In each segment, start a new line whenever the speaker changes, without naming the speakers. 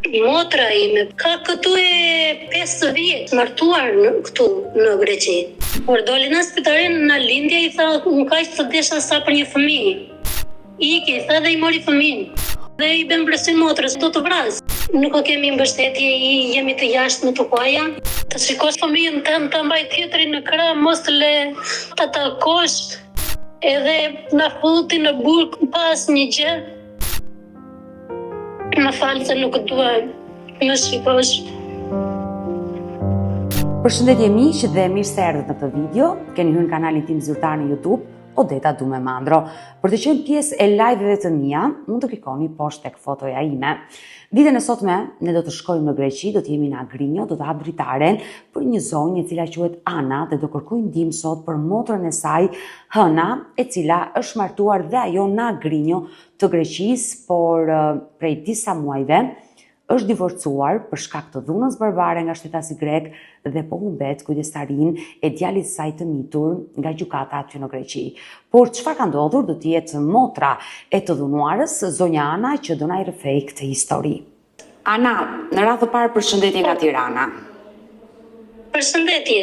Motra ime ka këtu e 5 vjet martuar këtu në Greqi. Por doli në spitarin në lindje i tha, më kaq të desha sa për një fëmijë. Iki, tha dhe i mori fëmijën. Dhe i bën presion motrës, do të vras. Nuk kemi mbështetje, jemi të jashtëm të kuaja. Të shikosh fëmijën tënd të mbaj tjetrin në krah, mos të le ta takosh, edhe na futi në burg pas një gjë. Më falë se nuk dua më shikosh.
Përshëndetje miq dhe mirë se erdhët në këtë video. Keni hyrë në kanalin tim zyrtar në YouTube, Odeta Dume Mandro. Për të qenë pjesë e live-eve të mia, mund të klikoni poshtë tek fotoja ime. Ditën e sotme ne do të shkojmë në Greqi, do të jemi në Agrinjo, do të hap dritaren për një zonjë e cila quhet Ana dhe do kërkoj ndihmë sot për motrën e saj, Hëna, e cila është martuar dhe ajo në Agrinjo të Greqisë, por prej disa muajve është divorcuar për shkak të dhunës barbare nga shtetasi grek dhe po humbet kujdestarin e djalit saj të mitur nga gjykata aty në Greqi. Por çfarë ka ndodhur do të jetë motra e të dhunuarës, zonja Ana, që do na i rrëfej këtë histori. Ana, në radhë të parë përshëndetje nga Tirana.
Përshëndetje.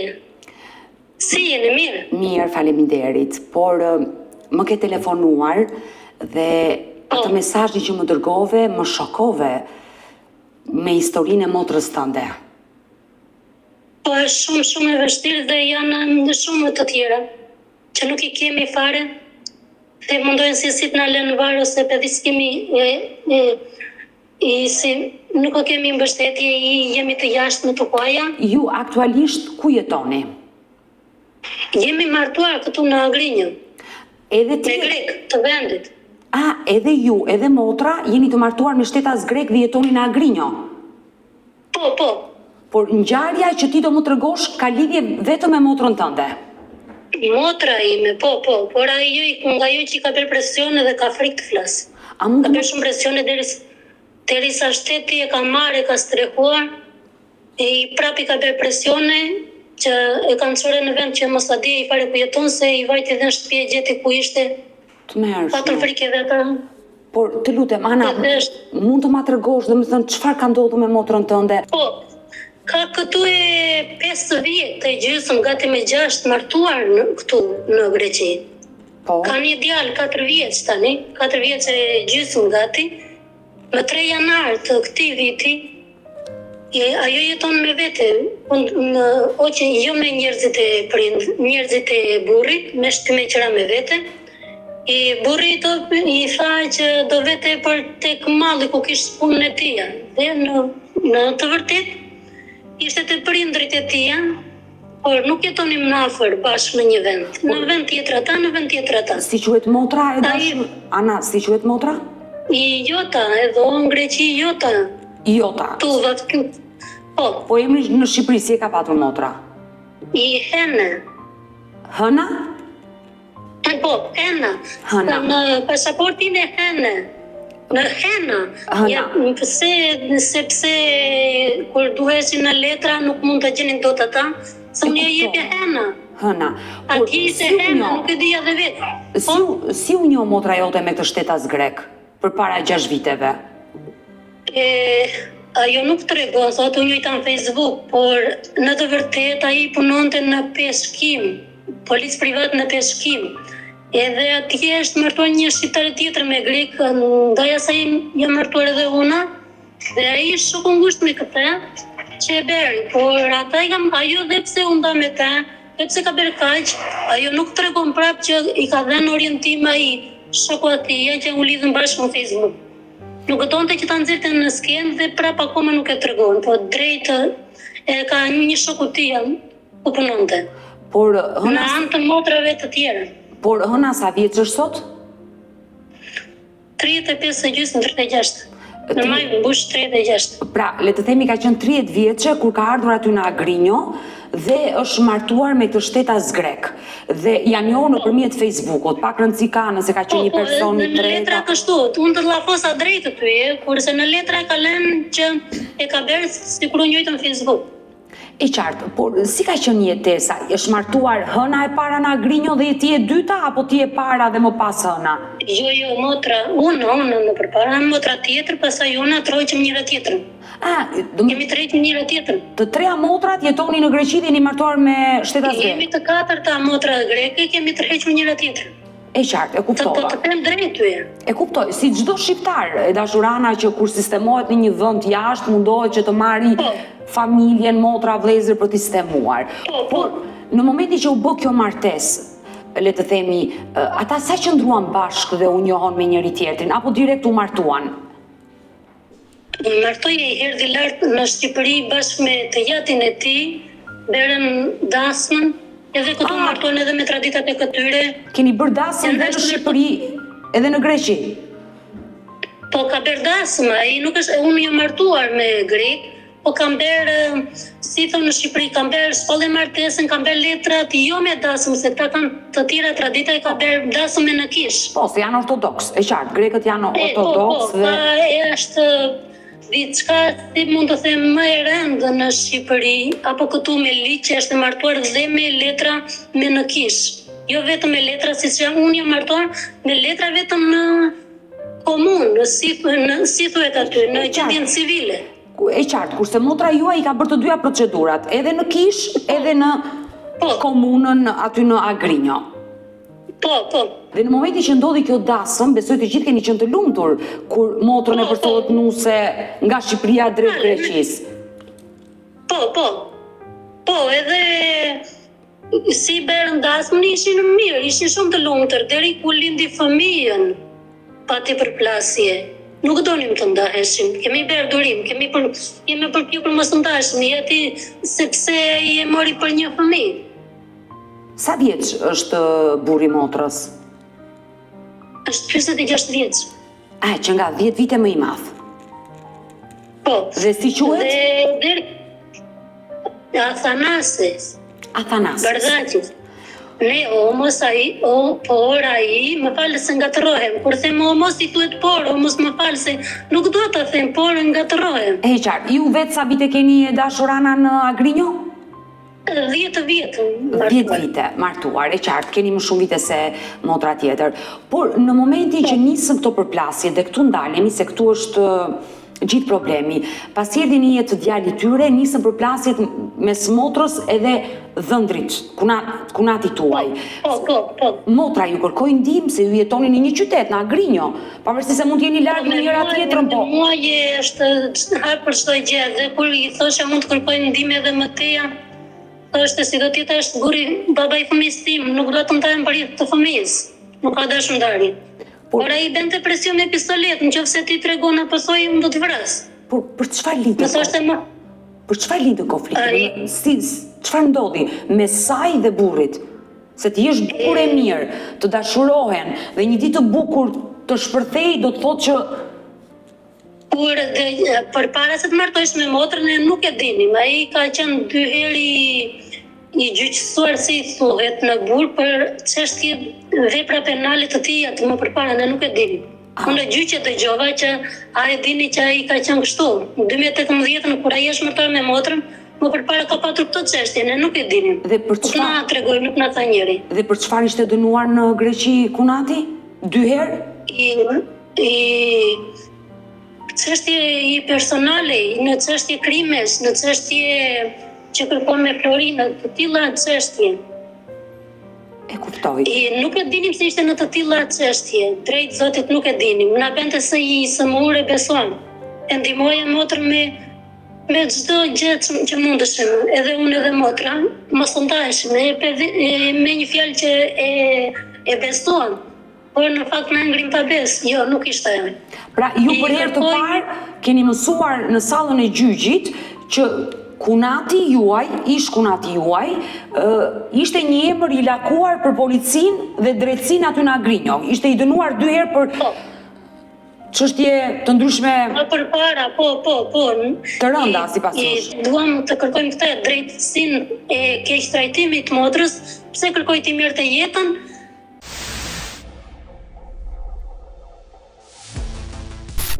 Si jeni, mirë?
Mirë, faleminderit, por më ke telefonuar dhe atë mesazhin që më dërgove më shokove me historinë e motrës tënde.
Po është shumë e vështirë dhe janë në shumë të tjera që nuk i kemi fare dhe mundojnë si të na lënë varë ose pedis kemi si nuk kemi mbështetje, jemi të jashtëm të kuaja.
Ju aktualisht ku jetoni?
Jemi martuar këtu në Agrinjo.
Edhe ti?
Me grek të vendit.
Edhe ju, edhe motra, jeni të martuar me shtetas grek dhe jetoni në Agrinjo?
Po.
Por ngjarja që ti do më tregosh ka lidhje vetëm me motrën tënde?
Motra ime, po, por ajo nga jo që ka bërë presione dhe ka frikë të flasë. Ka bërë shumë presione derisa shteti e ka marrë, e ka strehuar, e i prapi ka bërë presione që e kanë çore në vend që mos ta di i fare ku jeton, se i vajti dhe në shtëpi e gjeti ku ishte.
Të mersh.
Patën frikë edhe ata.
Por të lutem, Ana, mund të ma tregosh, domethënë çfarë ka ndodhur me motrën tënde?
Po, ka këtu e 5 vjet e gjysmë, gati me 6 martuar këtu në Greqi.
Po.
Ka një djalë 4 vjeç tani, 4 vjeç e gjysmë gati. Më 3 janar të këtij viti, ajo jeton me vete, jo me njerëzit e njerëzit e burrit, me shtimeqra me vete. I burri i tha që do vete për tek malli ku kishte punën e tij. Dhe në të vërtet ishte te prindrit e tij, por nuk jetonim në afër bashkë në një vend. Në vend tjetër ata,
Si quhet motra e dashur? Ana, si quhet motra?
Jota, edhe në Greqi Jota.
Jota.
Po.
Po emri në Shqipëri si e ka patur motra?
Hene.
Hëna?
Po, Hena.
Hëna.
Në pasaportin e Hene. Në Hena. Sepse kur duheshin në letra nuk mund të gjenin dot ata, se unë jepja Hena.
Hëna.
Atje ishte Hena, nuk e dija dhe vetë.
Si u njoh motra jote me këtë shtetas grek përpara 6 viteve?
Ajo nuk tregon, thotë u njëjta në Facebook, por në të vërtet ai punonte në peshkim, policë privat në peshkim. Edhe atje është martuar një shqiptare tjetër me grek, ndaj asaj jam martuar edhe una, dhe ai është shumë ngusht me këtë, që e beri, por ajo dhe pse u nda me ta, dhe pse ka bërë kaq, ajo nuk tregon prap që i ka dhënë orientim ai shoku atij që u lidhën bashkë në Facebook. Nuk gëtonte që ta nxirrte në skenë dhe prap akoma nuk e tregon, po drejt e ka një shoku tij ku punonte.
Por
në anë të motrave të tjera.
Por Hëna sa vjeç është sot?
35 e gjysmë, 36. Në maj mbush 36.
Pra, le të themi ka qenë 30 vjeçe kur ka ardhur aty në Agrinjo dhe është martuar me këtë shtetas grek. Dhe janë njohur nëpërmjet Facebookut, pak rëndësi ka nëse ka qenë një person i tretë.
Në letra kështu, unë të llafosa drejt ty, kurse në letra ka lënë që e ka bërë sikur u njëjtë në Facebook.
E qartë, por si ka qenë jetesa? Është martuar hëna e para në Agrinjo dhe ti e dyta, apo ti e para dhe më pas hëna?
Jo, motra, unë në përpara, motra tjetër, pastaj unë trojqëm njëra tjetrën. Kemi trejtë njëra tjetrën.
Të treja motrat jetoni në Greqi dhe jeni martuar me shtetas greke?
Jemi të katërta motra greke, kemi tërhequr njëra tjetrën.
E qartë, e kuptova.
Të them drejtë.
E kuptoj, si çdo shqiptar, e dashurana që kur sistemohet në një vend jashtë mundohet që të marri familjen, motra, vëllezër për t'i sistemuar. Por në momentin që u bë kjo martesë, le të themi, ata sa qëndruan bashkë dhe u njohon me njëri tjetrin, apo direkt u martuan?
Martoi e erdhi lart në Shqipëri bashkë me të jatin e tij, Berën Dasmën, edhe këtu martuan edhe me traditat e këtyre.
Keni bërë dasëm dhe në Shqipëri edhe në Greqi?
Po ka bërë dasëm, ai nuk është, unë jam martuar me grek, po kam bërë, si thonë në Shqipëri, kam bërë shpallë martesën, kam bërë letrat, jo me dasëm, se ta kanë të tjera tradita e ka bërë dasëm me në kish.
Po, se janë ortodoks, e qartë, grekët janë ortodoks dhe...
Po, është diçka, si mund të them, më e rëndë në Shqipëri, apo këtu me liq që është martuar dhe me letra me në kish. Jo vetëm me letra, si që unë jam martuar, me letra vetëm në komunë, si thuhet aty, në gjendjen civile.
E qartë, kurse motra juaj i ka bërë të dyja procedurat, edhe në kish, edhe në komunën aty në Agrinjo.
Po.
Dhe në momentin që ndodhi kjo dasëm, besoj të gjithë keni qenë të lumtur kur motrën e përsollet nuse nga Shqipëria drejt Greqisë.
Po, edhe si Berën Dasmën ishin mirë, ishin shumë të lumtur deri ku lindi fëmijën, pati përplasje. Nuk donim të ndaheshim, kemi bërë durim, jemi përpjekur mos të ndaheshim, jeti sepse i e mori për një fëmijë.
Sa vjeç është burri motrës?
Është 46 vjeç.
Që nga 10 vite më i madh.
Po.
Dhe si quhet?
Athanasis. Bardhaqis. Ne omos por ai, më falë se ngatërohem. Kur them omos i thuhet por, omos më falë se nuk dua ta them por, ngatërohem.
E qartë, ju vetë sa vite keni dashurana në Agrinjo?
10 vite.
10 vite martuar, e qartë, keni më shumë vite se motra tjetër. Por në momentin që nisën këto përplasje dhe këtu ndalemi, se këtu është gjithë problemi, pas erdhi një jetë të djalit tyre, nisën përplasjet mes motrës edhe dhëndrit, kunati tuaj.
Po.
Motra ju kërkoi ndihmë se ju jetoni në një qytet, në Agrinjo, pavarësisht se mund të jeni larg në njëra tjetrën, po.
Muaj është hap për çdo gjë, dhe kur i thosha mund të kërkoj ndihmë edhe më teja, është si do tjetë është buri baba i fëmijës tim, nuk do të ndajmë për jetë të fëmijës, nuk ka dashur ndarje. Por ai bente presion me pistolet, nëse ti tregon apo thoj unë do të vras.
Por për çfarë lindi? Për çfarë lindi konflikti? Çfarë ndodhi mes saj dhe burrit? Se ti je bukur e mirë, të dashurohen dhe një ditë të bukur të shpërthej do të thotë që
për para se të martohesh me motrën e nuk e dinim, ai ka qenë 2 herë i gjyqësuar si i thuhet në burg për çështje vepra penale të tija të më përpara, ne nuk e dinim. Unë gjyqe dëgjova që a e dini që ai ka qenë kështu. Në 2018 kur ai është martuar me motrën, më përpara ka patur këtë çështje, ne nuk e dinim.
Dhe për çfarë?
Nuk na tregoi, nuk na tha njëri.
Dhe për çfarë ishte dënuar në Greqi Kunati? 2 herë?
Çështje i personale, në çështje krimesh, në çështje që kërkon me Florinë, të tilla çështje.
E kuptoj.
Nuk e dinim se ishte në të tilla çështje, drejt Zotit nuk e dinim. Na bente se i sëmur e beson. E ndihmoja motrën me çdo gjë që mundeshim, edhe unë edhe motra, mos u ndaheshim, me një fjalë që e beson. Por në fakt në ngrim pa besë, jo, nuk ishte e.
Pra, ju për herë të parë keni mësuar në sallën e gjyqit që kunati juaj, kunati juaj, ishte një emër i lakuar për policinë dhe drejtësinë aty në Agrinjo. Ishte i dënuar 2 herë për çështje të ndryshme.
Për para, po.
Të rënda, sipas jush.
Duam të kërkojmë këtë drejtësinë e keq trajtimit të motrës, pse kërkoi ti mirë të jetën.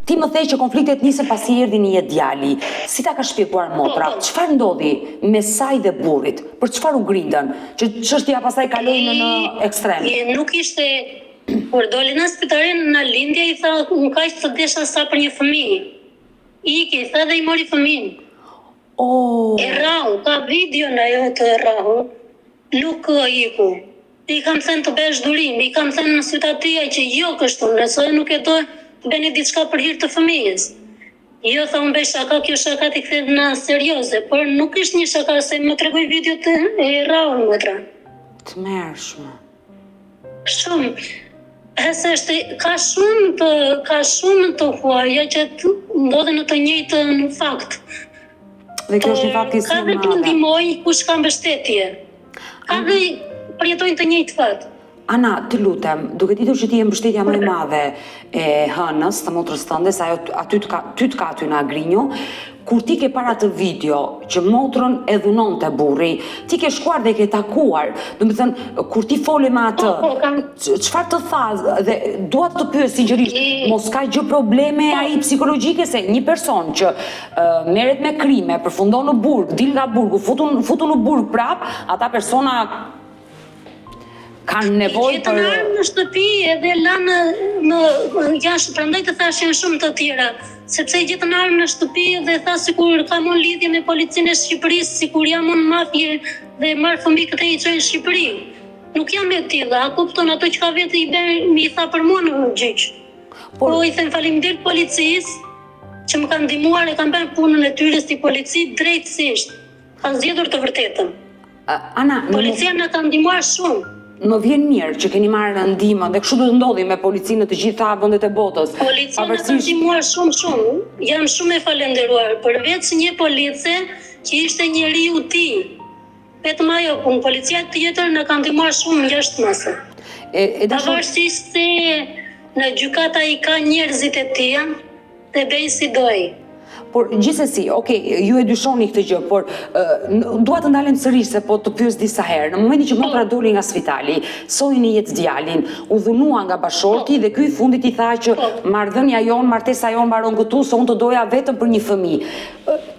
Ti më thej që konfliktet nisën pasi erdhi një djali. Si ta ka shpjeguar motra? Çfarë ndodhi me saj dhe burrit? Për çfarë u grindën? Që çështja pastaj kaloi në ekstrem.
Nuk ishte kur doli në spitarin në lindje i tha nuk ka të desha sa për një fëmijë. Iki, tha dhe i mori fëmijën. E rrahu, ka video në ajo të rrahu. Nuk iku. I kam thënë të besh durim, i kam thënë në sytatia që jo kështu, nëse nuk e do të bëni diçka për hir të fëmijës. Jo, tha unë bëj shaka, kjo shaka t'i kthehet në serioze, por nuk ishte një shaka se më tregoj videot e rrahu motra.
Të mërshme.
Shumë. Ka shumë të huaja që ndodhen në të njëjtën fakt.
Dhe kjo është një fatkeqësi e madhe.
Ka dhe të ndihmoj kush ka mbështetje. Ka dhe përjetojnë të njëjtë fat.
Ana, të lutem, duke ditur që ti je mbështetja më e madhe e hënës, të motrës tënde, se ajo ty të ka aty në Agrinjo, kur ti ke para të video që motrën e dhunon të burri, ti ke shkuar dhe ke takuar, do më thënë, kur ti fole me atë, çfarë të tha, dhe dua të pyes sinqerisht, mos ka gjë probleme ai psikologjike, se një person që merret me krime, përfundon në burg, dil nga burgu, futu në burg prap, ata persona kanë nevojë për...
Jetën armë në shtëpi edhe lanë në jashtë, prandaj të thash janë shumë të tjera, sepse jetën armë në shtëpi dhe tha sikur kam unë lidhje me policinë e Shqipërisë, sikur jam unë mafje dhe marr fëmijë këtë i çoj në Shqipëri. Nuk jam e tilla, a kupton ato që ka vetë i bën mi tha për mua në gjyq. Po i them faleminderit policisë që më kanë ndihmuar e kanë bërë punën e tyre si polici drejtësisht. Kanë zgjedhur të vërtetën.
Ana,
policia na ka ndihmuar shumë.
Më vjen mirë që keni marrë ndihmën dhe kështu do të ndodhi me policinë në të gjitha vendet e botës.
Policia na ka ndihmuar shumë. Jam shumë e falendëruar përveç një police që ishte njeriu i tij. Vetëm ajo, policia tjetër na ka ndihmuar shumë jashtëmase. Pavarësisht se në gjykata i ka njerëzit e tij dhe bëjnë si doj.
Por gjithsesi, ju e dyshoni këtë gjë, por dua të ndalem sërish se po të pyes disa herë. Në momentin që motra doli nga spitali, soi në jetë djalin, u dhunua nga bashorti dhe ky i fundit i tha që marrëdhënia jon, martesa jon mbaron këtu, se unë të doja vetëm për një fëmijë.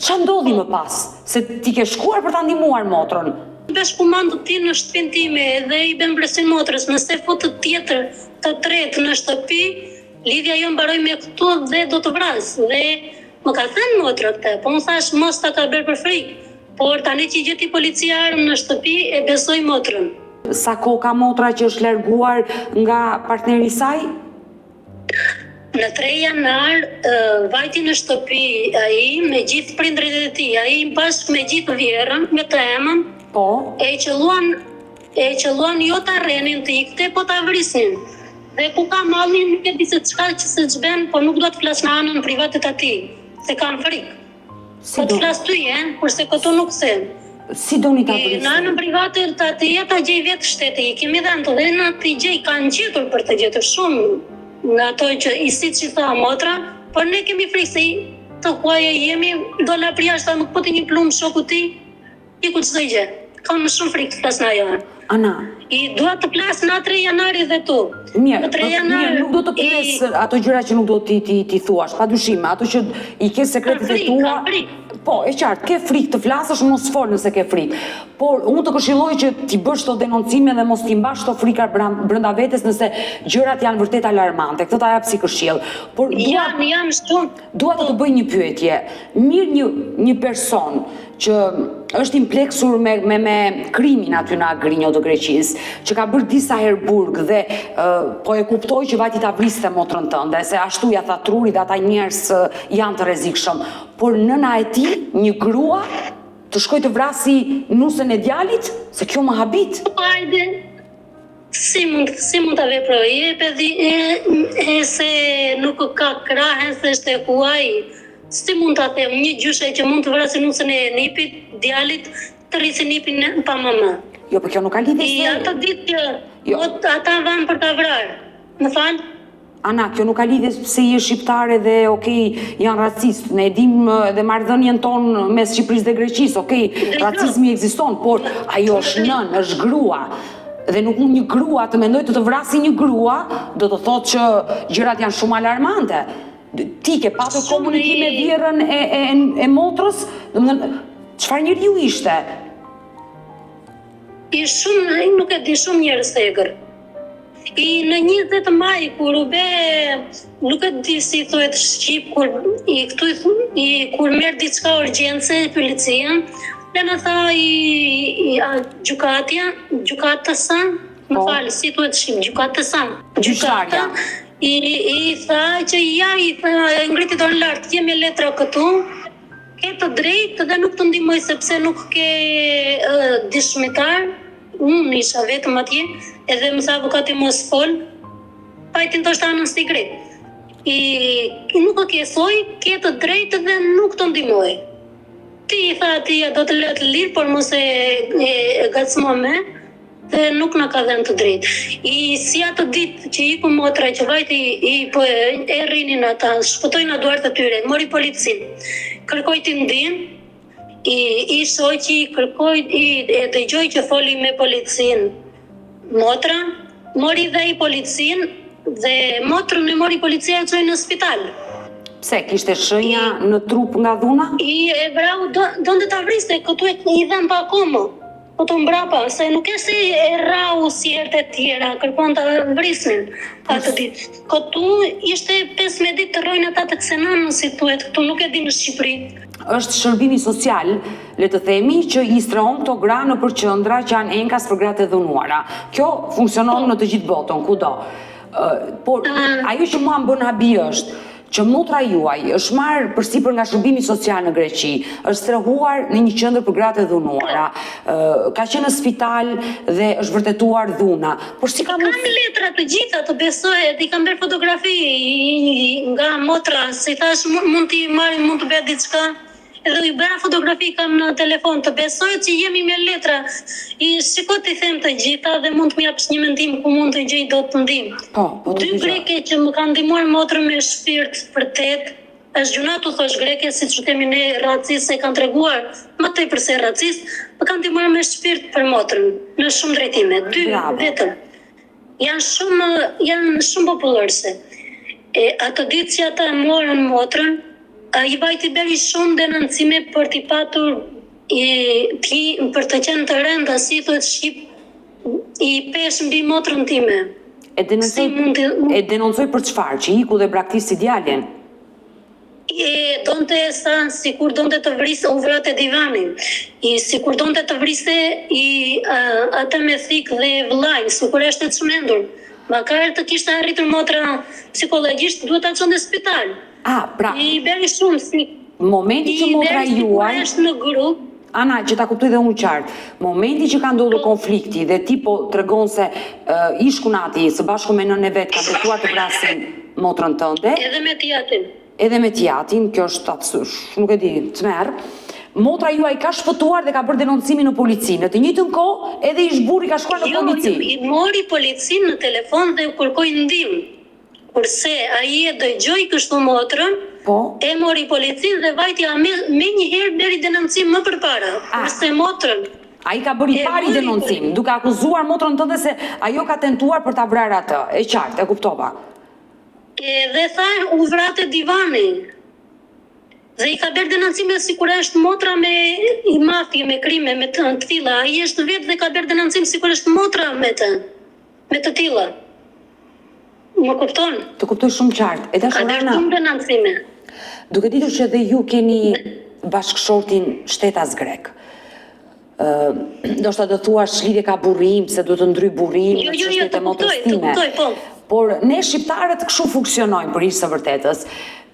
Ç'a ndodhi më pas? Se ti ke shkuar për ta ndihmuar motrën.
Besh komandë ti në shtëpinë time dhe i bën presion motrës, nëse fut të tjetër, të tretë në shtëpi, lidhja jon mbaroi me këtu dhe do të vras. Dhe më ka thënë motra këtë, po më thash mos ta ka bërë për frikë, por tani që gjeti policia armë në shtëpi e besoj motrën.
Sa kohë ka motra që është larguar nga partneri i saj?
Në 3 janar vajti në shtëpi ai me gjithë prindrit e tij, ai bashkë me gjithë vjerrën, me të emën.
Po.
E qelluan jo ta rrenin të ikte, po ta vrisnin. Dhe ku ka mallin nuk e di se çka që se ç'bën, po nuk do të flas në anën private të atij. Se kam frikë. Po të flas ty, kurse këtu nuk them.
Si doni ta bëni?
Në anën private të atij ta gjej vetë shteti. I kemi dhënë dhe në të gjej kanë gjetur për të gjetur shumë në ato që i siç i tha motra, por ne kemi frikë se të huaja jemi dola për jashtë nuk po të një plumb shoku ti. Iku çdo gjë. Kam shumë frikë të flas në ajo.
Ana,
i dua të plas në 3 janari dhe tu.
Mirë, nuk do të pyes ato gjëra që nuk do ti thuash, padyshim, ato që i ke sekretet e tua. Po, e qartë, ke frikë të flasësh, mos fol nëse ke frikë. Por unë të këshilloj që ti bësh këto denoncime dhe mos ti mbash këto frika brenda vetes nëse gjërat janë vërtet alarmante. Këtë ta jap si këshill. Por
jam shumë.
Dua të bëj një pyetje. Mirë një person që është impleksur me krimin aty në Agrinjo të Greqisë, që ka bërë disa herë burg dhe po e kuptoj që vajti ta vriste motrën tënde, se ashtu ja tha truri dhe ata njerëz janë të rrezikshëm. Por nëna e tij, një grua, të shkoj të vrasi nusën e djalit, se kjo më habit.
Hajde. Si mund ta veproj? Se nuk ka krahë, se është e huaj. Si mund ta them, një gjyshe që mund të vrasë nusën e nipit, djalit, të rrisë nipin pa mama.
Jo, për kjo nuk ka lidhje se...
Ata ditë që ata vanë për ta vrarë. Më falë?
Ana, kjo nuk ka lidhje se je shqiptare dhe janë racist. Ne dim dhe marrëdhënien tonë mes Shqipërisë dhe Greqisë, racizmi ekziston, por ajo është nën, është grua. Dhe nuk mund një grua të mendoj të vrasi një grua, do të thotë që gjërat janë shumë alarmante. Ti ke patur komunikim me vjerën e motrës? Çfarë njeriu ishte?
Nuk e di, shumë njerëz të egër. Në 20 maj, kur u be, nuk e di si thuhet shqip, kur merr diçka urgjence policia, Lena tha gjykatësa, më falë, si thuhet shqip, gjykatësa.
Gjyqtarja.
I tha që ngriti dorën lart, kemi letra këtu, ke të drejtë dhe nuk të ndihmoj sepse nuk ke dëshmitar. Unë isha vetëm atje, edhe më tha avokati mos fol, pajtin të shta në sigrit. Nuk e kesoj, ke të drejtë dhe nuk të ndihmoj. Ti i tha atia do të lëtë lirë, por mos e gacmo me, dhe nuk na ka dhënë të drejtë. Si atë ditë që iku motra që vajti e rrinin ata, shpëtojnë a duart të tyre, mori policin, kërkoj të ndin, i shoqi kërkoj, e dëgjoj që foli me policin. Motra mori dhe i policin dhe motrën e mori policia e çoi në spital.
Pse, kishte shenja në trup nga dhuna?
E vrau, donte ta vriste, këtu i dhem pa komo. Po të mbrapa, se nuk e se e rau si herët e tjera, kërkon të vrisnin atë ditë. Këtu ishte 15 ditë të rrojnë ata të Ksenanë, si thuhet, këtu nuk e di në Shqipëri.
Është shërbimi social, le të themi, që i strehon këto gra në përqendra që janë enkas për gratë e dhunuara. Kjo funksionon në të gjithë botën, kudo. Por ajo që mua më bën habi është që motra juaj është marrë përsipër nga shërbimi social në Greqi, është strehuar në një qendër për gratë e dhunuara, ka qenë në spital dhe është vërtetuar dhuna. Por si
kam letra të gjitha, të besohet, i kam bërë fotografi nga motra, se i thash mund t'i marrim, mund të bëhet diçka. Edhe i bëra fotografi kam në telefon, të besohet që jemi me letra. Shiko t'i them të gjitha dhe mund të më japësh një mendim ku mund të gjej dot të ndihmë.
Po,
dy greke që më kanë ndihmuar motrën me shpirt vërtet, është gjuna tu thosh greke, siç u themi ne racistë, e kanë treguar më tepër se racist, më kanë ndihmuar me shpirt për motrën në shumë drejtime, dy vetëm. Janë shumë popullorse. Ato ditë që ata morën motrën, i vajti beri shumë denoncime për t'i patur për të qenë të rënda, si thuhet shqip, i pesh mbi motrën time.
E denoncoj për çfarë? Që iku dhe braktisë djalin?
Donte sa sikur donte të vriste, u vrate divanin. Sikur donte të vriste atë me thik dhe vllai, sikur është e çmendur. Makar të kishte arritur motra psikologjisk, duhet ta çonte në spital.
Pra.
I bëri shumë si.
Momenti që motra juaj
është në grup.
Ana, që ta kuptoj dhe unë qartë, momenti që ka ndodhur konflikti dhe ti po tregon se ish kunati së bashku me nënën e vet ka tentuar të vrasin motrën tënde.
Edhe me tiatin.
Edhe me tiatin, kjo është nuk e di, çmerr. Motra juaj ka shpëtuar dhe ka bërë denoncimin në polici. Në të njëjtën kohë edhe ish burri ka shkuar në polici.
I mori policin në telefon dhe u kërkoi ndihmë. Kurse ai e dëgjoi kështu motrën, e mori policin dhe vajti me njëherë bëri denoncim më përpara. Kurse motrën
ai ka bërë i pari denoncim, duke akuzuar motrën tënde se ajo ka tentuar për ta vrarë atë. E qartë, e kuptova.
Dhe tha u vrate divani. Dhe i ka bërë denoncime sikur është motra me mafje, me krime, me të tilla. Ai është vetë dhe ka bërë denoncim sikur është motra me të tilla. Më kupton?
Të kuptoj shumë qartë. E dashur Ana.
Ka shumë denoncime.
Duke ditur që edhe ju keni bashkëshortin shtetas grek. Ndoshta do thuash lidhje ka burrim, se do të ndryj burrim,
të kuptoj, po.
Por ne shqiptarët kështu funksionojmë për ish së vërtetës.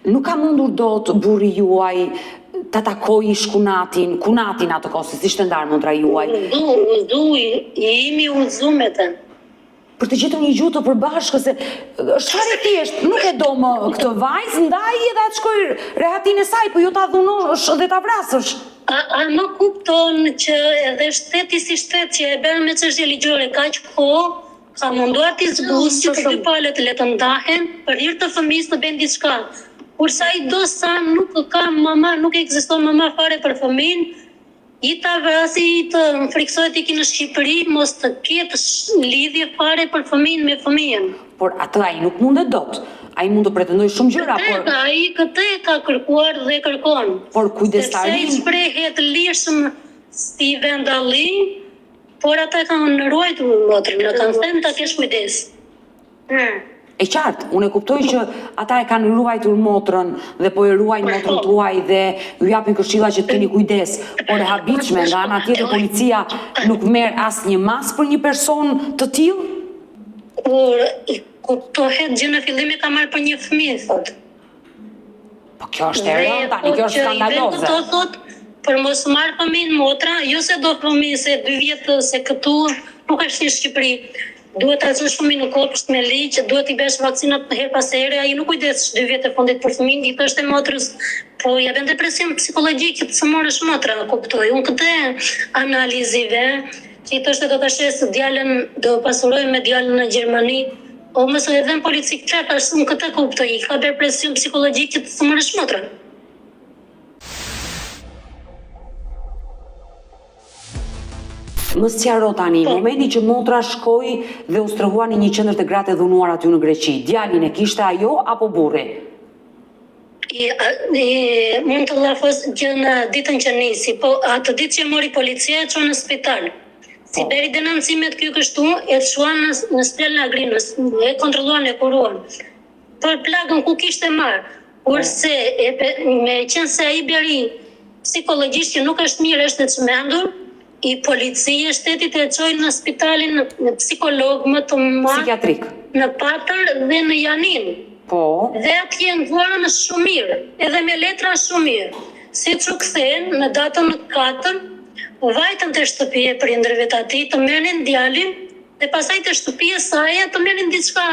Nuk ka mundur dot burri juaj ta takoj kunatin atë kohë, se ishte ndarë motra juaj. Jemi udhëzuar me të. Për të gjetur një gjuhë të përbashkët, se është fare thjesht, nuk e do më këtë vajzë, ndaj edhe atë shkoj rehatin e saj, po jo ta dhunosh dhe ta vrasësh.
A më kupton që edhe shteti si shtet që e bën me çështje ligjore kaq kohë, ka munduar t'i zbusë që të dy palët le të ndahen për hir të fëmijës të bëjnë diçka. Kurse ai do sa nuk ka mama, nuk ekziston mama fare për fëmin, i ta vrasi, të friksohet iki në Shqipëri, mos të ketë lidhje fare për fëmin me fëmijën.
Por atë ai nuk mundet dot. Ai mund të pretendojë shumë gjëra, por
ai këtë ka kërkuar dhe kërkon.
Por kujdestarin
sepse shprehet lirshëm si vandalli, por ata kanë ruajtur motrën, në kanë thënë ta kesh kujdes.
E qartë, unë e kuptoj që ata e kanë ruajtur motrën dhe po e ruajnë motrën tuaj dhe ju japin këshilla që të keni kujdes, por e habitshme nga ana tjetër policia nuk merr asnjë mas për një person të tillë?
Kur i kuptohet gjë në fillim e ka marrë për një fëmijë, thot.
Po kjo është e rëndë tani, kjo është skandaloze.
Do thot për mos marrë fëmijën motra, jo se do fëmijë se 2 vjet se këtu nuk është në Shqipëri. Duhet ta çush fëmijën në kopsht me ligj, duhet i bësh vaksinat her pas here, ai nuk kujdesesh 2 vjet e fundit për fëmijën, i thoshte motrës, po ja bën depresion psikologjik që të morësh motra, kuptoj. Unë këtë analizive, që i thoshte do ta shes djalën, do pasuroj me djalën në Gjermani, o mos e dhem polici këtë, ashtu unë këtë kuptoj, i ka depresion psikologjik që të morësh motra.
Më sqaro tani, momenti që motra shkoi dhe u strehua në një qendër të gratë e dhunuar aty në Greqi, djalin e kishte ajo apo burri?
Mund të llafos që në ditën që nisi, po atë ditë që mori policia e çon në spital. Si deri denuncimet ky kështu, e çuan në spital në Agrinës, e kontrolluan e kuruan. Për plagën ku kishte marr, kurse me qenë se ai bjeri psikologjisht që nuk është mirë, është e çmendur, i policia shtetit e çojnë në spitalin në psikolog më të madh
psikiatrik
në Patër dhe në Janin.
Po.
Dhe atje në shumë mirë, edhe me letra shumë mirë. Siç u kthehen në datën 4, vajtën te shtëpia e prindërve të atij të merrnin djalin dhe pastaj te shtëpia e saj të merrnin diçka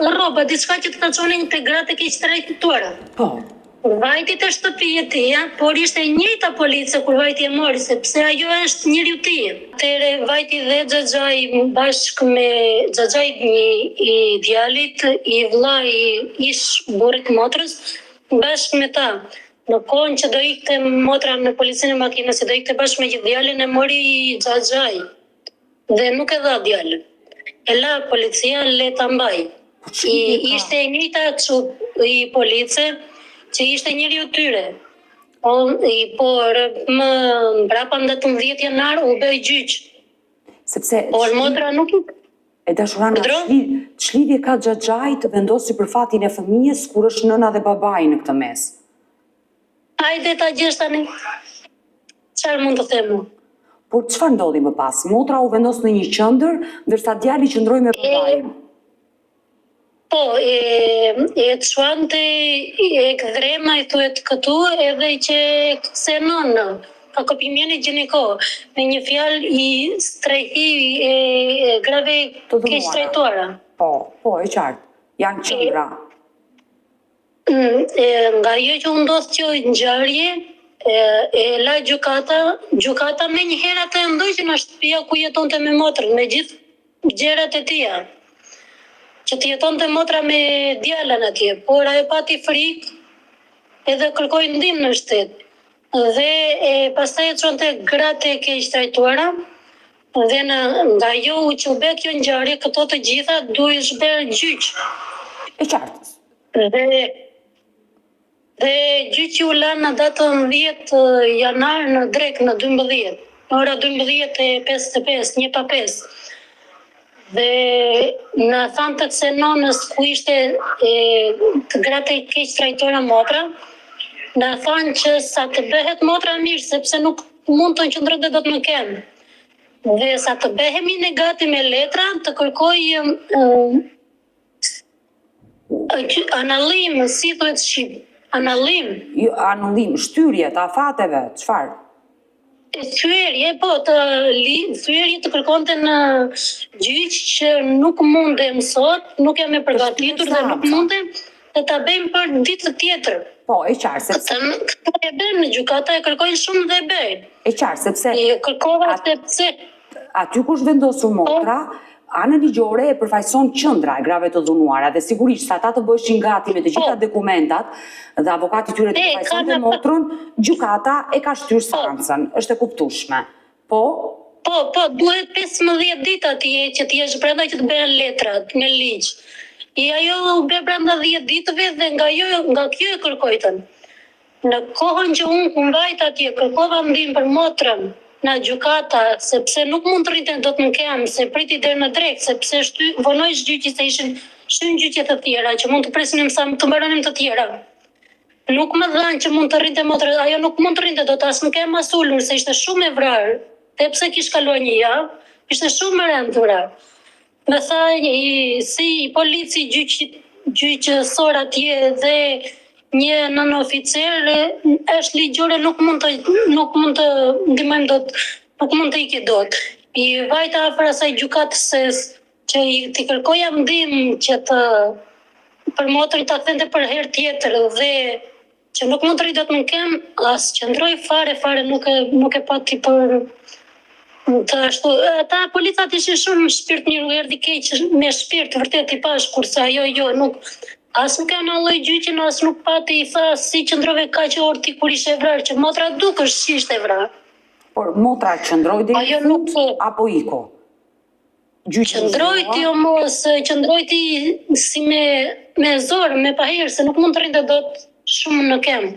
rroba, diçka që të ta çonin te gratë e keq trajtuara.
Po.
Vajti të shtëpia e tij, por ishte e njëjta policia kur vajti e mori, sepse ajo është njeriu i tij. Atëre vajti dhe Xhaxhai bashkë me Xhaxhai i djalit, i vllai ish burrit motrës, bashkë me ta. Në kohën që do ikte motra në policinë e makinës, do ikte bashkë me djalin, e mori Xhaxhai. Dhe nuk e dha djalin. E la policia le ta mbaj. Ishte e njëjta i police që ishte njeriu i tyre. Por më mbrapa në 18 janar u bë gjyq.
Sepse
por motra nuk
e dashurana ç'lidhje ka Xhaxhai të vendosi për fatin e fëmijës kur është nëna dhe babai në këtë mes.
Hajde ta gjesh tani. Çfarë mund të them unë?
Por çfarë ndodhi më pas? Motra u vendos në një qendër, ndërsa djali qëndroi me babain.
Po, e çuante e këdrema i thuhet këtu edhe që se nënë, ka kopimjeni gjiniko, me një fjalë i strehi e grave keq trajtuara.
Po, e qartë, janë qendra.
Nga jo që u ndodh kjo ngjarje, e la gjykata me një herë atë ndoj që në shtëpia ku jetonte me motrën, me gjithë gjërat e tija. Që të jetonte motra me djalën atje, por ajo pati frikë edhe kërkoi ndihmë në shtet. Dhe pastaj e çonte gratë e keq trajtuara, dhe nga jo që u bë kjo ngjarje, këto të gjitha duhet shbërë gjyq.
E qartë.
Dhe gjyqi u la në datën 10 janar në drek në 12, ora 12:55, 1:05. Dhe në thanë të Xenonës ku ishte të gratë e keq trajtuara motra, në thanë që sa të bëhet motra mirë, sepse nuk mund të qëndroj dhe do të më kemë. Dhe sa të bëhemi ne gati me letra, të kërkoj analim, si thuhet shqip, analim.
Jo, analim, shtyrje të afateve, çfarë?
Thyerje, po, thyerje të kërkonte në gjyq që nuk mundem sot, nuk jam e përgatitur dhe nuk mundem të ta bëjmë për ditë tjetër.
Po, e qartë, sepse
këta e bëjmë në gjykata, e kërkojnë shumë dhe bëjnë.
E qartë, sepse
kërkova sepse
aty kush vendosur motra, ana ligjore e përfaqëson qendra e grave të dhunuara dhe sigurisht sa ata të bëheshin gati me të gjitha dokumentat dhe avokati tyre të përfaqësonte motrën, gjykata e ka shtyrë seancën, është e kuptueshme. Po,
duhet 15 ditë atje që të jesh brenda që të bëhen letrat me ligj. ajo u bë brenda 10 ditëve dhe nga kjo e kërkojtën. Në kohën që unë ku mbajt atje, kërkova ndim për motrën nga gjykata, sepse nuk mund të rriten dot në kemë, se priti deri në drek, sepse vonoi gjyqi se ishin shumë gjyqe të tjera që mund të presim sa të mbaronim të tjera. Nuk më dhanë që mund të rrinte motra, ajo nuk mund të rrinte dot as në kemë as ulur, se ishte shumë e vrarë. Dhe pse kish kaluar një javë, ishte shumë e rëndë vrarë. Me tha si polici gjyqësor atje dhe një nën oficer është ligjore, nuk mund të ndihmojmë dot, nuk mund të ikë dot. I vajta afër asaj gjykatëses që ti kërkoja ndihmë që për motrën ta thente për herë tjetër dhe që nuk mund të rri dot në kem, as qëndroi fare nuk e pati për të ashtu. Ata policat ishin shumë shpirt mirë, erdhi keq me shpirt vërtet I pash, kurse ajo nuk as nuk e analloi gjyqin, as nuk pati, I tha si qëndrove kaq orë ti kur ishe vrarë, që motra dukesh si ishte vrarë.
Por motra qëndroi deri në fund apo iku?
Qëndrojti o mos, qëndrojti si me zorë, me paherë, se nuk mund të rrinte dot shumë në kemë.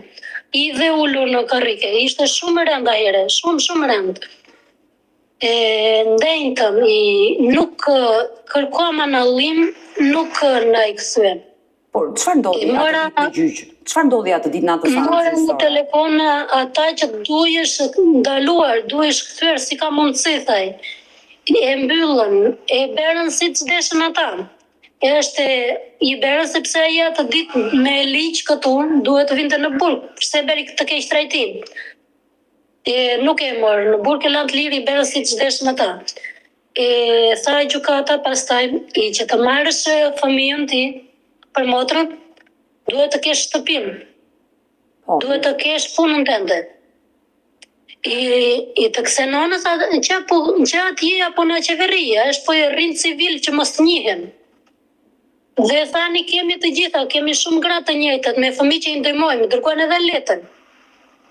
I dhe ulur në karrike, ishte shumë rënd ahere, shumë rënd. Ndenjtëm, nuk kërkuam anallim, nuk na I kthyen.
Por çfarë ndodhi atë ditë në gjyq? Çfarë ndodhi atë ditë në atë seancë?
Morën në telefon ata që duhesh ndaluar, duhesh kthyer, si ka mundësi thaj. E mbyllën, e berën si të deshen ata. I berën sepse ajo atë ditë me ligj këtu duhet të vinte në burg, pse beri të keq trajtim. Nuk e morën në burg, e lanë të lirë, I berën si të deshen ata. Tha gjykata pastaj që të marrësh fëmijën ti për motrën, duhet të kesh shtëpinë. Duhet të kesh punën tënde. I të ksenonës që atje apo në qeveria, është po e rrinë civil që mos të njihen. Dhe thani kemi të gjitha, kemi shumë gratë të njëjtët, me fëmijë që I ndihmojmë, dërgojnë edhe letën.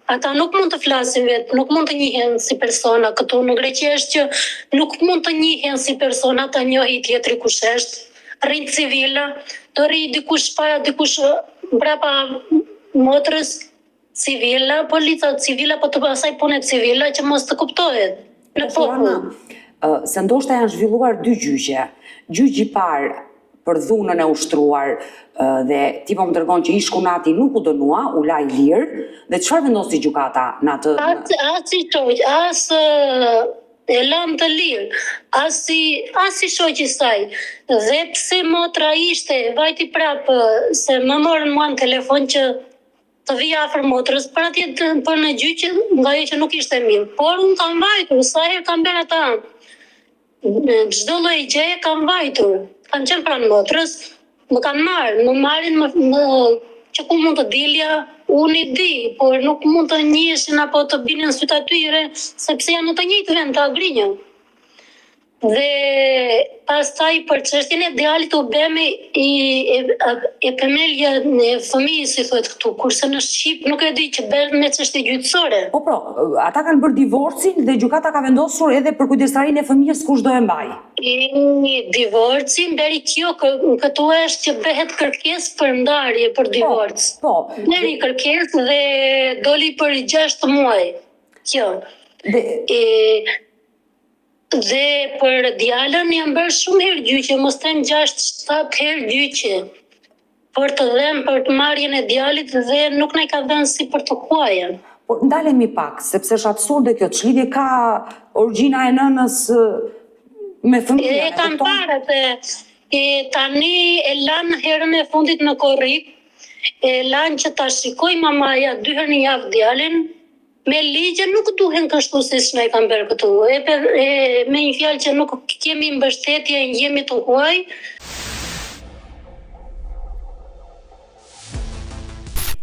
Ata nuk mund të flasin vetë, nuk mund të njihen si persona, këtu në Greqi është që nuk mund të njihen si persona, ta njohi tjetri kush është, rrinë civila, të rri dikush para, dikush brapa motrës, civila, polica civila, po të pasaj punet civila që mos të kuptohet në popull.
Se ndoshta janë zhvilluar dy gjyqe. Gjyqi I parë për dhunën e ushtruar dhe ti po më tregon që ish Kunati nuk u dënua, u la I lirë, dhe çfarë vendosi gjykata në atë?
As e lanë të lirë, as I shoqi saj. Dhe pse motra ishte, vajti prapë, se më morën mua në telefon që të vija afër motrës, për në gjyqë, nga ajo që nuk ishte mirë. Por unë kam vajtur, sa herë kam bërë ata. Çdo lloj gjeje kam vajtur. Kam qenë pranë motrës, më kanë marrë, më marrin që ku mund të dilja, unë I di, por nuk mund të njiheshin apo të binin syt atyre, sepse janë në të njëjtë vend, të Agrinjë. Dhe pastaj për çështjen e djalit u bëmi e pemelja në fëmijë, si thuhet këtu, kurse në Shqip nuk e di që bën me çështje gjyqësore.
Po, ata kanë bërë divorcin dhe gjykata ka vendosur edhe për kujdestarinë e fëmijës kush do e mbaj.
Divorcin beri kjo, këtu është që bëhet kërkesë për ndarje për divorc. Beri kërkesë dhe doli për 6 muaj. Kjo. Dhe për djalën janë bërë shumë herë gjyqe, mos them 6-7 herë gjyqe, për të dhënë për të marrjen e djalit dhe nuk na I ka dhënë si për të huajën.
Por ndalemi pak, sepse është absurde kjo, ç'lidhje ka orgjina e nënës me fëmijën?
E kam parë tani e lanë herën e fundit në korrik, e lanë që ta shikoj mamaja 2 herë në javë djalin. Me ligje nuk duhen kështu si s'na I kanë bërë këtu. Me një fjalë që nuk kemi mbështetje, jemi të huaj.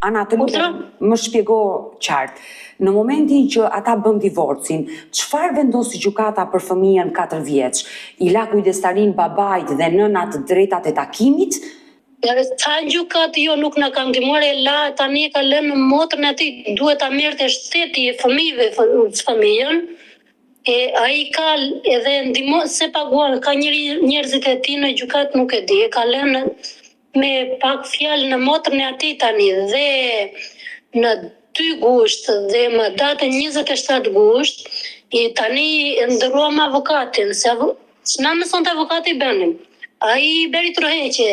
Ana, të lutem, më shpjego qartë. Në momentin që ata bën divorcin, çfarë vendosi gjykata për fëmijën 4 vjeç? I la kujdestarinë babait dhe nënat drejtat e takimit?
Ta gjykati jo nuk na ka ndihmuar, e la tani e ka lënë në motrën e tij, duhet ta merrte shteti e fëmijëve fëmijën. Ai ka edhe ndihmon se paguan, ka njerëzit e tij në gjykat nuk e di, e ka lënë me pak fjalë në motrën e atij tani dhe në 2 gusht dhe më datën 27 gusht, tani ndërruam avokatin, se ç'na mëson të avokati bënim. Ai beri tërheqje.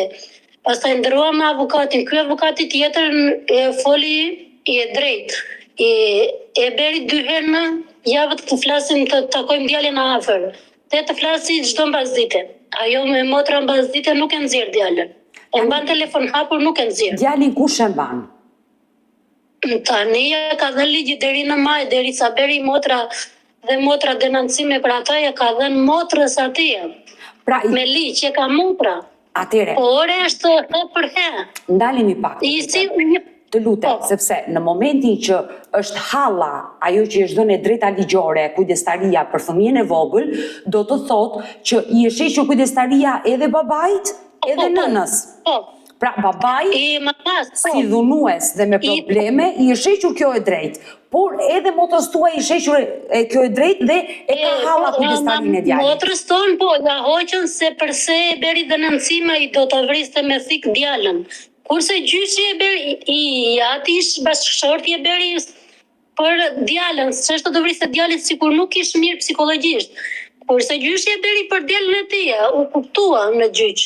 Pastaj ndërruam avokatin, ky avokati tjetër e foli i e drejtë. E beri 2 herë në javë të flasim të takojmë djalin afër. Dhe të flasi çdo mbasdite. Ajo me motra mbasdite nuk e nxjerr djalin. E mban telefon hapur, nuk e nxjerr.
Djalin kush e mban?
Tani ka dhënë ligji deri në maj, derisa beri motra dhe motra denancime për ata ja ka dhënë motrës atij.
Pra,
me ligj që ka motra.
Atyre.
Por është he për he.
Ndalemi pak. Të lutem, sepse në momentin që është halla ajo që është dhënë drejta ligjore, kujdestaria për fëmijën e vogël, do të thotë që i është hequr kujdestaria edhe babait, edhe nënës. Pra babai si dhunues dhe me probleme i është hequr kjo e drejtë, por edhe motrës tuaj i është hequr kjo e drejtë dhe e ka halla kujdestarinë e djalit.
Motrës tonë po ja hoqën se përse e beri denancime i do ta vriste me thik djalën. Kurse gjyqi e beri, i atish bashkëshorti e beri për djalën, se është të vriste djalit sikur nuk ishte mirë psikologjisht. Kurse gjyqi e beri për djalën e tij, u kuptua në gjyq.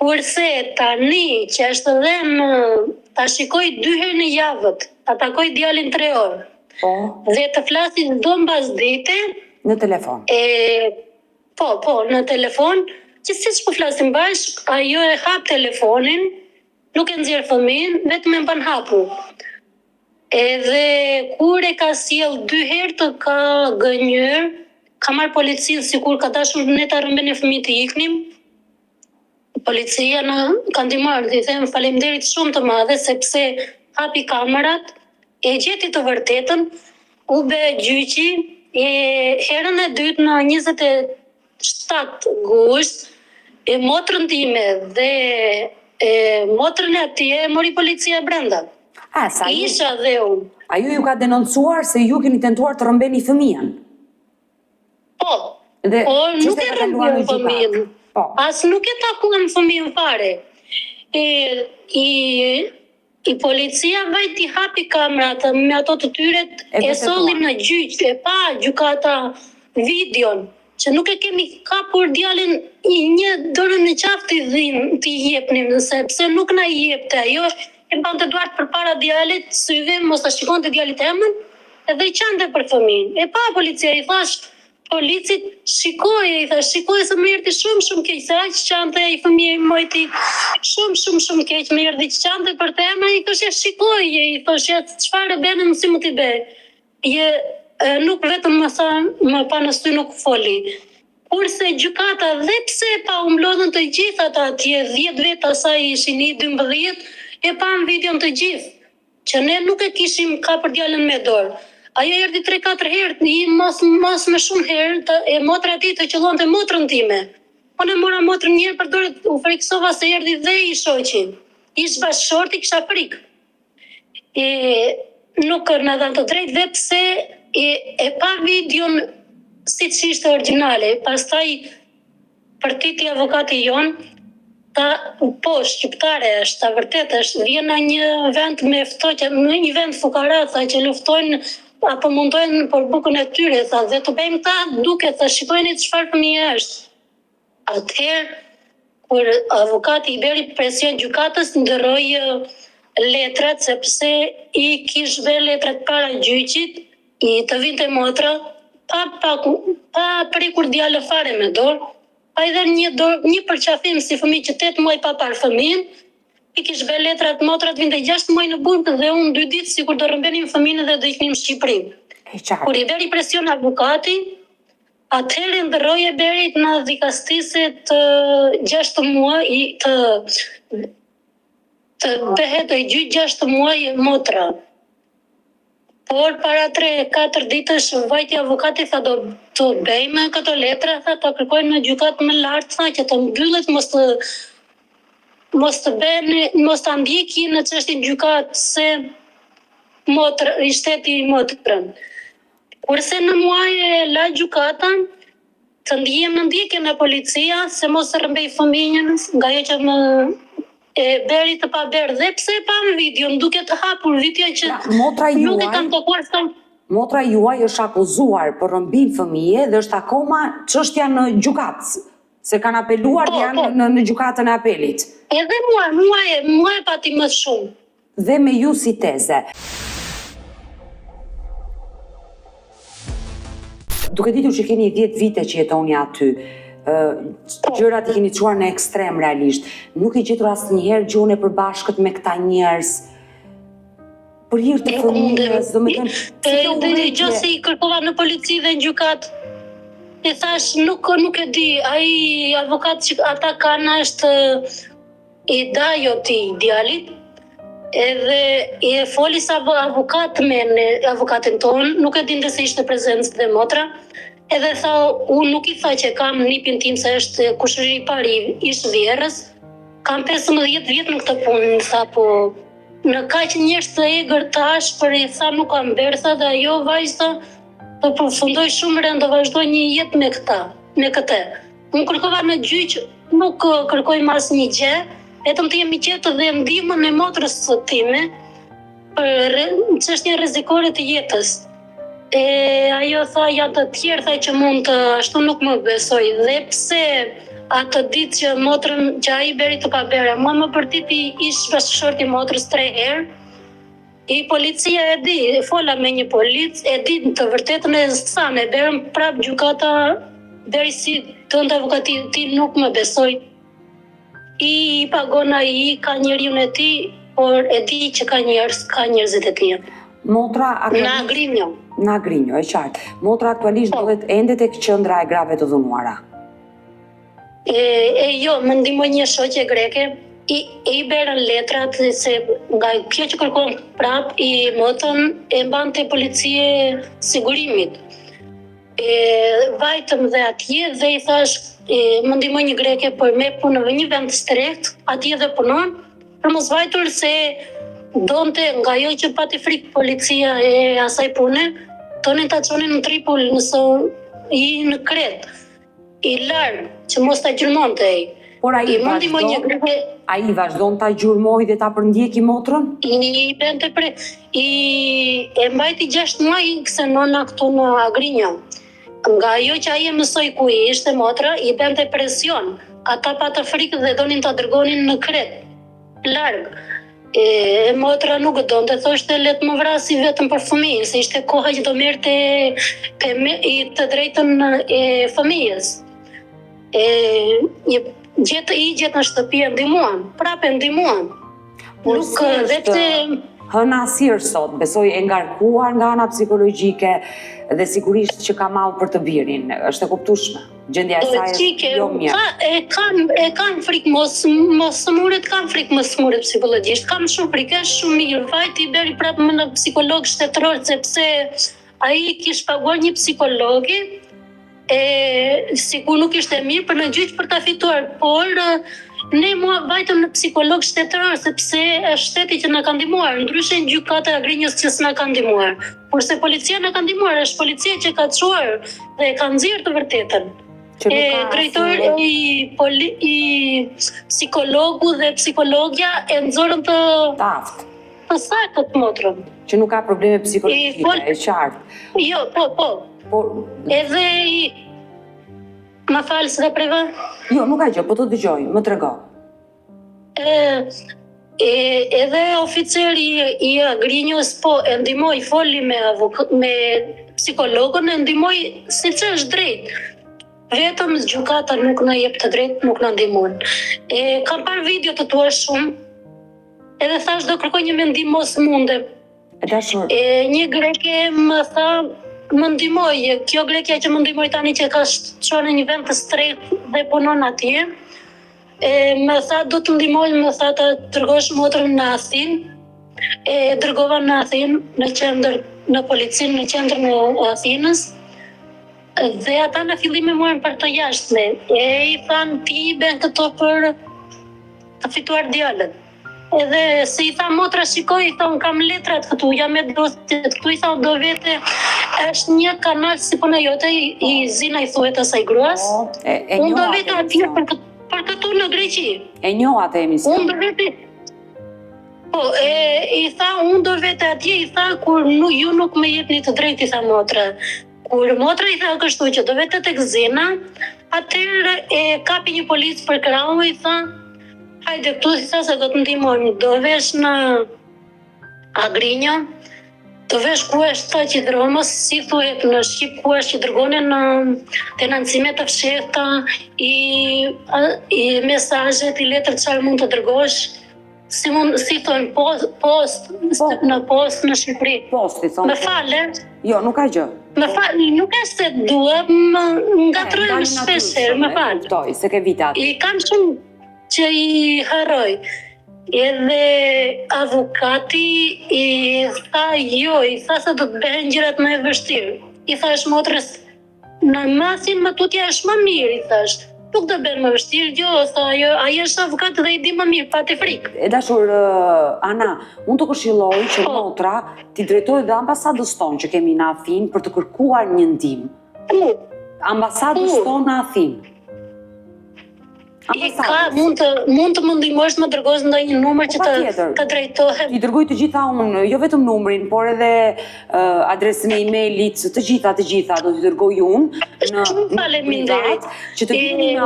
Kurse tani që është dhënë ta shikoj 2 herë në javët, ta takoj djalin 3 orë. Dhe të flasi çdo mbasdite
në telefon.
Po, në telefon, që siç po flasim bashk, ajo e hap telefonin. Nuk e nxjerr fëmin, vetëm e mban hapur. Edhe kur e ka sjell 2 herë të ka gënjur, ka marrë policinë sikur ka dashur ne ta rrëmbeni fëmijët të iknim. Policia na ka ndihmuar, i them faleminderit shumë të madhe sepse hapi kamerat, e gjeti të vërtetën, u bë gjyqi, herën e dytë në 27 gusht, motrën time dhe motrën e atij e mori policia brenda. Isha dhe unë.
A ju ka denoncuar se ju keni tentuar të rrëmbeni fëmijën?
Po, nuk e rrëmbyen fëmijën. As nuk e takuan fëmijën fare. I policia vajti hapi kamerat me ato të tyret, e solli në gjyq, e pa gjykata videon, që nuk e kemi kapur djalin një dorën në qafë t'i jepnim, sepse nuk na i jepte ajo, e bante duart përpara djalit, syve, mos ta shikonte djalit emën, edhe i qante për fëmijën. E pa policia, i thash policit, shikoje se më erdhi shumë keq, se aq qante ai fëmijë mojti shumë keq, më erdhi qante për të emën, i thoshë shikoje, i thoshë çfarë bënë si më t'i bëj. Nuk vetëm më pa në sy nuk foli. Kurse gjykata dhe pse pa umblodhën të gjithë ata atje, 10 veta sa ishin, 12, e pa në videon të gjithë, që ne nuk e kishim ka për djalën me dorë. Ajo erdhi 3-4 herë, mos më shumë herë, e motra e tij të qellonte motrën time. Unë e mora motrën një herë për dorë, u friksova se erdhi dhe i shoqi. Ish bashkëshorti, kisha frikë. Nuk na dhan të drejtë dhe pse e pa videon si që ishte originale. Pastaj përtiti avokati jon, po shqiptare është, ta vërtet është, vjen në një vend me ftoqe, në një vend fukara, tha që luftojnë apo mundojnë për bukën e tyre, tha, dhe të bëjmë ta duke, tha, shikojni çfarë fëmijë është. Atëherë, kur avokati i beri presion gjykatës, ndërroi letrat, sepse i kish bërë letrat para gjyqit, i të vinte motra, pa prekur djalë fare me dorë, pa i dhe një përqafim si fëmijë që 8 muaj pa parë fëmijën, i kish bërë letrat motrat vinte 6 muaj në burg dhe unë 2 ditë sikur do rrëmbenim fëmijën dhe do iknim në Shqipëri. Kur i beri presion avokati, atëherë ndërroi e beri në dikastisit 6 muaj të bëhet e gjyq 6 muaj motra. Por para 3-4 ditësh vajti avokati tha do të bëjmë këto letra, tha ta kërkojmë në gjykat më lart, tha që të mbyllet, mos ta ndjeki në çështjen gjykat se i shteti motrën. Kurse në muaj e la gjykatën, të ndihem në ndjekjen e policia, se mos e rëmbej fëmijën, nga jo që më e beri të paberë, dhe pse e pa në video, në duke të hapur video që nuk e kam tokuar sa.
Motra juaj është akuzuar për rëmbim fëmije dhe është akoma çështja në gjykatë, se kanë apeluar dhe janë në gjykatën e apelit.
Edhe mua e pati më shumë.
Dhe me ju si teze. Duke ditur që keni 10 vite që jetoni aty, gjërat I keni çuar në ekstrem realisht, nuk I gjetur asnjëherë gjuhën e përbashkët me këta njerëz, për hir të fëmijës,
domethënë gjësi I kërkova në polici dhe në gjykat. E thash nuk e di, ai avokat që ata kanë është I dajoti I djalit, edhe I foli sa avokat me avokatin tonë, nuk e dinte se ishte prezencë dhe motra, edhe tha, unë nuk I tha që kam nipin tim se është kushëri I pari ishtë vjerës, kam 15 vjet në këtë punë, tha po në kaq njerëz të egër tash, për I tha nuk kam bertha dhe ajo vajza të përfundoj shumë rënd të vazhdoj një jetë me këtë. Unë kërkova në gjyq, nuk kërkoj mas një gjë, vetëm të jemi qetë dhe ndihmën e motrës time për çështjen rrezikore të jetës. E ajo tha janë të tjerë tha që mund të ashtu nuk më besoj dhe pse atë ditë që motrën që ai beri të pabere, mua më përditi ish bashkëshorti motrës 3 herë. I policia e di, fola me një polic, e di të vërtetën e sanë, e berëm prap gjykata, beri si tënde avokati ti nuk më besoj. I pagona I ka njeriun e ti, por e di që ka njerëzit e tij.
Motra
Në Agrinjo.
Në Agrinjo, e qartë. Motra aktualisht ndodhet ende tek qendra e grave të dhunuara.
Jo, më ndihmoi një shoqe greke, I berën letrat se nga kjo që kërkon prap I motën e mbante policie sigurimit. Vajtëm dhe atje dhe I thash më ndihmoi një greke për me punë në një vend strehtë, atje dhe punon, për mos vajtur se donte nga jo që pati frikë policia e asaj pune, tonin ta çonin në Tripol në Kret. I larg që mos ta gjurmonte ai.
Por ai vazhdon ta gjurmoj dhe ta përndjeki motrën?
I bente e mbajti 6 muaj këse nona këtu në Agrinjo. Nga ajo që ai e mësoi ku ishte motra, I bente presion. Ata patë frikë dhe donin ta dërgonin në Kret. Larg. Motra nuk donte, thoshte le të më vrasi vetëm për fëmijën, se ishte koha që do merrte të drejtën e fëmijës. I gjetë në shtëpi e ndihmuan, prapë ndihmuan.
Nuk vetë hëna sirë sot, besoj e ngarkuar nga ana psikologjike dhe sigurisht që ka mall për të birin, është e kuptueshme. Gjendja e saj është jo mirë.
E kanë frikë mos smuret, kanë frikë mos smuret psikologjisht. Kam shumë frikë, është shumë mirë. Vajti I beri prapë më në psikolog shtetëror sepse ai kishte paguar një psikologi. Sigur nuk ishte mirë për në gjyq për ta fituar, por ne vajtëm në psikolog shtetëror sepse është shteti që na ka ndihmuar, ndryshe në gjykata e Agrinjos që s'na ka ndihmuar. Kurse policia na ka ndihmuar, është policia që ka çuar dhe ka nxjerrë të vërtetën. Drejtori I psikologu dhe psikologja e nxorën të saktë të motrën.
Që nuk ka probleme psikologjike, e qartë.
Jo, po. Edhe më falë se dhe preva?
Jo, nuk ka gjë, po të dëgjoj, më trego.
Edhe oficeri I Agrinjos e ndihmoi, foli me psikologën, e ndihmoi si që është drejt. Vetëm gjykata nuk na jep të drejt, nuk na ndihmon. Kam parë video të tua shumë, edhe thash do kërkoj një mendim mos mundem. Një greke më tha, më ndihmoj, kjo grekja që më ndihmoj tani që ka shkuar në një vend të strehtë dhe punon atje, më tha do të ndihmoj, më tha të dërgosh motrën në Athinë. Dërgova në Athinë, në qendër, në policinë në qendrën e Athinës. Dhe ata në fillim e morën për të jashtme. I thanë ti bën këto për të fituar djalën. Edhe se I tha motra shikoj, I tha unë kam letrat këtu, jam me dosjet këtu, I tha do vete është një kanal si puna jote i Zina i thuhet asaj gruas. Unë do vetë atje për këtu në Greqi.
E njoh atë emision.
Unë do vetë i tha, unë do vetë atje, i tha, kur ju nuk më jepni të drejtë, i tha motra. Kur motra i tha kështu që do vetë tek Zina, atëherë e kapi një policë për krahun, i tha, hajde këtu, i tha se do të ndihmojmë, do vesh në Agrinjo, të vesh ku është ta që dromës, si thuhet në Shqip, ku është që dërgonin në financime të fshehta, i mesazhet, i letër çfarë mund të dërgosh, si thonë post në Shqipëri.
Posti thonë.
Më falë.
Jo, nuk ka gjë.
Më falë, nuk është se dua, më ngatrojmë shpesher, më falë.
Kuptoj, se ke vitat.
I kam shumë që i harroj. Edhe avukati i tha jo, i tha se do të bëhen gjërat më e vështirë. I thash motrës, në masin më tutja është më mirë, i thash. Nuk do bëhen më vështirë, jo, tha jo, ai është avokat dhe i di më mirë, pati frikë.
E dashur Ana, unë të këshilloj që motra ti drejtojë dhe ambasadës tonë që kemi në Athinë për të kërkuar një ndihmë. Ambasadës tonë në Athinë.
Mund të më ndihmosh më dërgosh ndonjë numër që të drejtohem.
Ti dërgoj të gjitha unë, jo vetëm numrin, por edhe adresën e emailit, të gjitha do t'i dërgoj unë në privat, që të vini me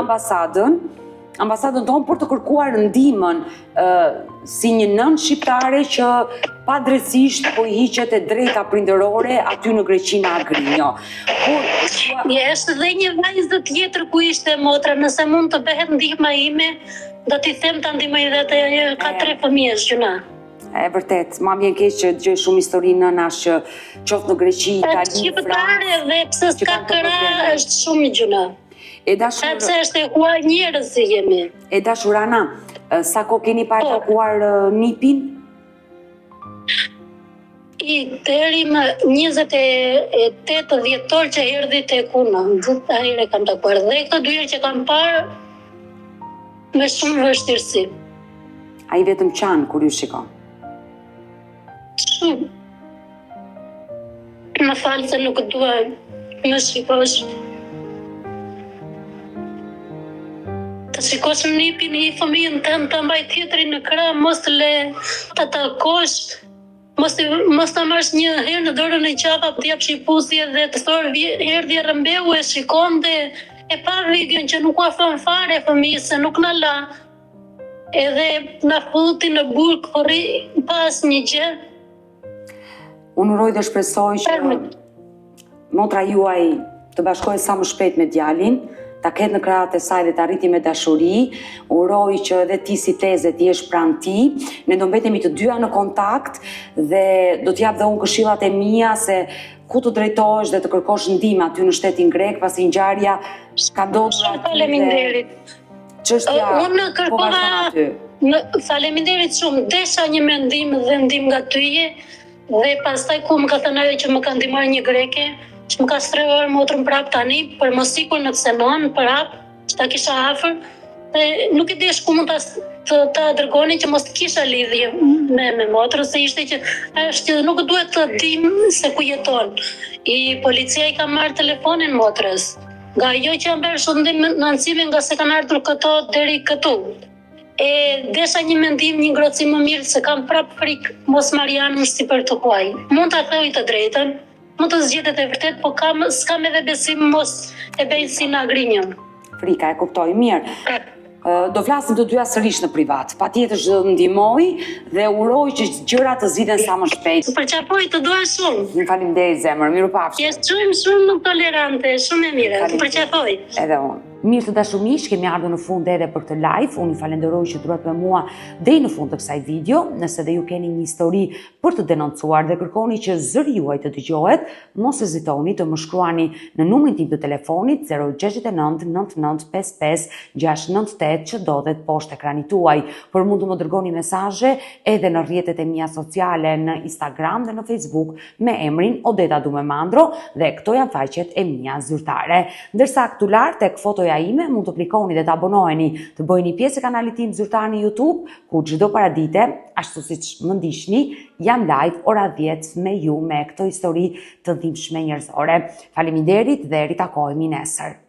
ambasadën tonë për të kërkuar ndihmën si një nën shqiptare që padrejtisht po i hiqet e drejta prindërore aty në Greqi në Agrinjo.
Është dhe një vajzë tjetër ku ishte motra, nëse mund të bëhet ndihma ime, do t'i them ta ndihmoj dhe atë, ka 3 fëmijësh gjuna.
E vërtet, ma vjen keq që dëgjoj shumë histori nënash që qoftë në Greqi, Itali,
Francë. Dhe pse s'ka këra është shumë gjuna. Sepse është e huaj njerëz si jemi.
E dashur Ana, sa kohë keni pa takuar nipin?
Deri më 28 dhjetor që erdhi tek unë, gjithë herë kam takuar. Dhe këto 2 herë që kam parë me shumë vështirësi.
Ai vetëm qan kur ju shikon?
Shumë. Më falë se nuk dua më shikosh. Të shikosh nipin i fëmijën tënd të mbaj tjetrin në krah, mos le ta takosh. Mos ta marrësh një herë në dorën e qafa, të japësh i pusje dhe të thorë erdhi Rëmbeu e shikon dhe e pa videon që nuk ka thënë fare fëmijës se nuk na la. Edhe na futi në burg korri pas një gjë.
Unë uroj dhe shpresoj që motra juaj të bashkohet sa më shpejt me djalin, ta ketë në krahët e saj dhe të arriti me dashuri. Uroj që edhe ti si teze ti jesh pranë ti. Ne do mbetemi të dyja në kontakt dhe do t'jap dhe unë këshillat e mia se ku të drejtohesh dhe të kërkosh ndihmë aty në shtetin grek, pasi ngjarja ka ndodhur aty.
Faleminderit.
Çështja
unë kërkova faleminderit shumë, desha një mendim dhe ndihmë nga tyje dhe pastaj ku më ka thënë ajo që më ka ndihmuar një greke, që më ka strehuar motrën prap tani, për mos ikur në Xenon, prap, që ta kisha afër, dhe nuk e dish ku mund ta dërgoni që mos të kisha lidhje me motrën, se ishte që është nuk duhet të dim se ku jeton. Policia i ka marrë telefonin motrës, nga ajo që janë bërë shëndim në nënësime nga se kanë ardhur këto deri këtu. Desha një mendim, një ngrohtësi më mirë, se kam prap frikë mos Marianën si për të huaj. Mund ta thoj të drejtën, mund të zgjetet e vërtet, po s'kam edhe besim mos e bëjnë si në Agrinjo.
Frika, e kuptoj, mirë. Do flasim të dyja sërish në privat. Patjetër që do ndihmoj dhe uroj që gjërat të zgjidhen sa më shpejt.
Të përqafoj, të dua shumë.
Faleminderit zemër, mirupafshim.
Je shumë tolerante, shumë e mire. Të përqafoj.
Edhe unë. Mirë të dashur miq, kemi ardhur në fund edhe për këtë live. Unë ju falenderoj që duat me mua deri në fund të kësaj video. Nëse dhe ju keni një histori për të denoncuar dhe kërkoni që zëri juaj të dëgjohet, mos hezitoni të më shkruani në numrin tim të telefonit 069 99 55 698 që ndodhet poshtë ekranit tuaj. Por mund të më dërgoni mesazhe edhe në rrjetet e mia sociale në Instagram dhe në Facebook me emrin Odeta Dumemandro dhe këto janë faqet e mia zyrtare. Ndërsa këtu lart tek fotoja fotoja ime, mund të klikoni dhe të abonoheni të bëjeni pjesë e kanalit tim zyrtar në YouTube, ku çdo paradite, ashtu siç më ndiqni, jam live ora 10 me ju me këto histori të dhimbshme njerëzore. Faleminderit dhe ritakohemi nesër.